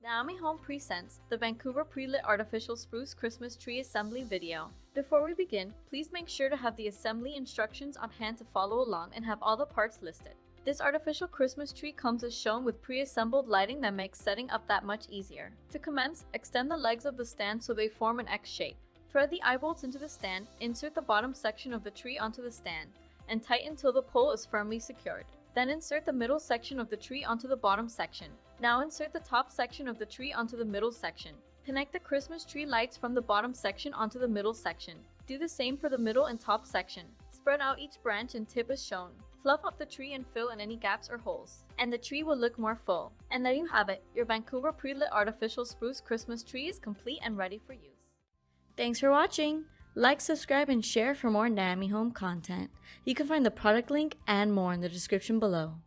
Naomi Home presents the Vancouver Pre-Lit Artificial Spruce Christmas Tree Assembly video. Before we begin, please make sure to have the assembly instructions on hand to follow along and have all the parts listed. This artificial Christmas tree comes as shown with pre-assembled lighting that makes setting up that much easier. To commence, extend the legs of the stand so they form an X shape. Thread the eye bolts into the stand, insert the bottom section of the tree onto the stand, and tighten until the pole is firmly secured. Then insert the middle section of the tree onto the bottom section. Now insert the top section of the tree onto the middle section. Connect the Christmas tree lights from the bottom section onto the middle section. Do the same for the middle and top section. Spread out each branch and tip as shown. Fluff up the tree and fill in any gaps or holes, and the tree will look more full. And there you have it, your Vancouver Pre-Lit Artificial Spruce Christmas tree is complete and ready for use. Thanks for watching! Like, subscribe, and share for more Naomi Home content. You can find the product link and more in the description below.